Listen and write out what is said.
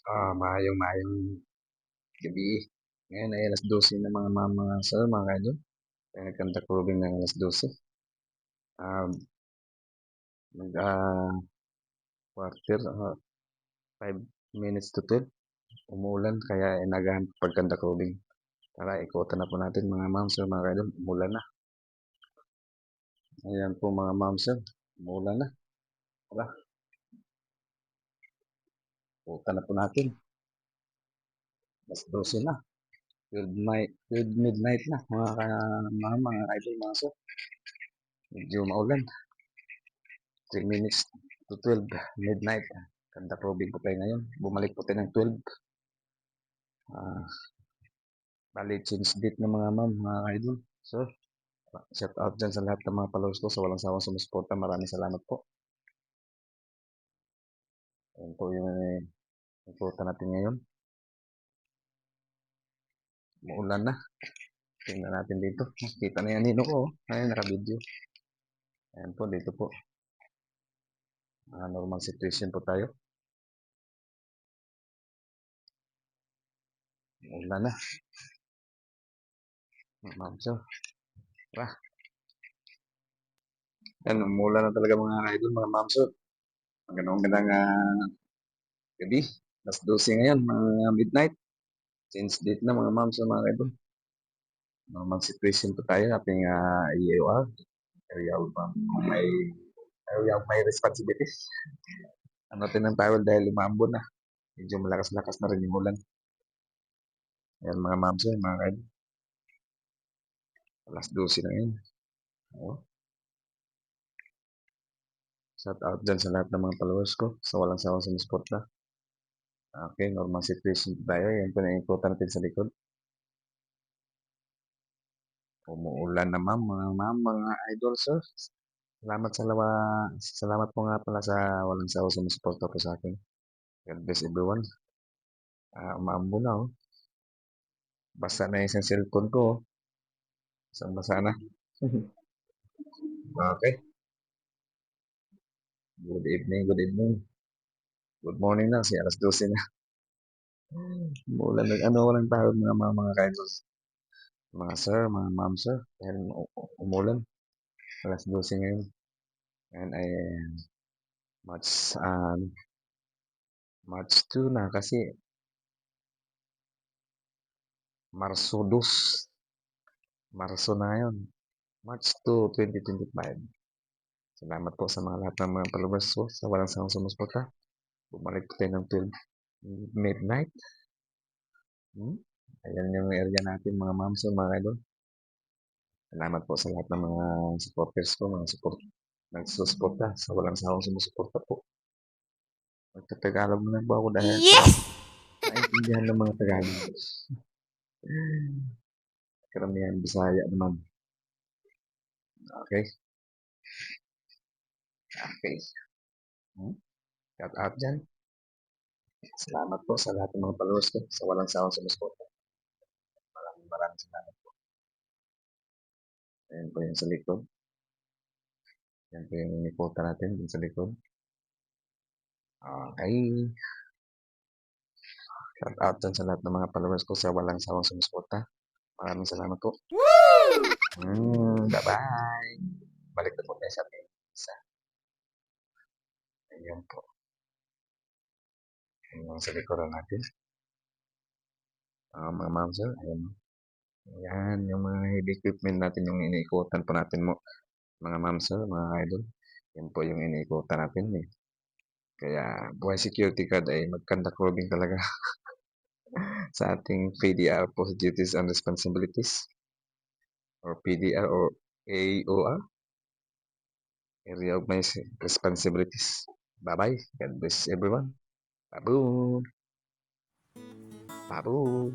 Maayong gabi. Ngayon ay 12:00 na mga sir, mga kaidol. Kaya nagkanta cruising ng 12:00. Ah, mag quarter, 5 minutes to 12. Umuulan kaya inagahan pagkanta cruising. Tara, ikutan na po natin mga ma'am sir, mga kaidol. Umulan na. Ayan po mga ma'am sir. Umuulan na. Tara, ikutan na po natin. 12:00 na. 12 midnight na mga idol, mga sir. Medyo maulan. 3 minutes to 12 midnight. Kanta probing po tayo ngayon. Bumalik po tayo ng 12. Ah, bali, change date ng mga ma'am, mga idol. So, shout out dyan sa lahat ng mga followers ko sa walang sawang sumusuporta. Maraming salamat po. Ayan po yung ikutan natin ngayon. Muulan na. Tingnan natin dito. Kita na yan nino ko. Ayun, naka-video. Ayan po, dito po. Normal situation po tayo. Muulan na. Ma'am, so. Yan, umulan na talaga mga idol, mga ma'am, so. Magandang gabi. 12:00 ngayon, mga midnight. Change date na mga ma'am, so mga idol. Normal situation po tayo, ating EAR, area of may area of my responsibilities. Ano ng towel dahil lumambon na. Medyo malakas-lakas na rin yung ulan. Ayan mga ma'am, so mga idol. 12:00 na ngayon. Oh. Shout out dyan sa lahat ng mga followers ko sa walang sawang sumusuporta. Okay, normal situation tayo. Yan po na ikutan natin sa likod. Umuulan na ma'am, mga idol, sir. Salamat po nga pala sa walang sawang sumusuporta po sa akin. God bless everyone. Umaambo na, oh. Basa na yung isang cellphone ko, oh. Basa na. Okay. Good evening, good evening. Good morning na, 12:00 na. Umuulan na, walang tawag mga ka-idols. Mga sir, mga ma'am sir. Dahil umulan. 12:00 ngayon. Ngayon ay March, March 2 na kasi Marso 2. Marso na yun. March 2, 2025. Salamat po sa mga lahat ng mga followers ko sa walang sawang sumusuporta. Bumalik po tayo ng 12 midnight. Ayan yung area natin mga ma'ams o mga idol. Salamat po sa lahat ng mga supporters ko, mga nagsusuporta sa walang sawang sumusuporta po. Magta-Tagalog na po ako dahil naintindihan ng mga Tagalog. Karamihan Bisaya naman. Okay. Okay. Shout out dyan. Salamat po sa lahat ng mga followers ko sa walang sawang sumusuporta. Maraming salamat po. Ayan po yung sa likod. Ayan po yung iniputa natin dun sa likod. Okay. Shout out dyan sa lahat ng mga followers ko sa walang sawang sumusuporta. Maraming salamat po. Bye-bye. Balik na po tayo sa ating isa. Ayan po. Ayan sa likuran natin. Mga ma'am sir, ayan. Ayan, yung mga heavy equipment natin, yung iniikutan po natin mo. Mga ma'am sir, mga idol. Yan po yung iniikutan natin eh. Kaya buhay security guard ay magkanda clothing talaga sa ating PDR, Post Duties and Responsibilities. Or PDR or AOR. Area of my responsibilities. Bye-bye. God bless everyone. Babu. Babu.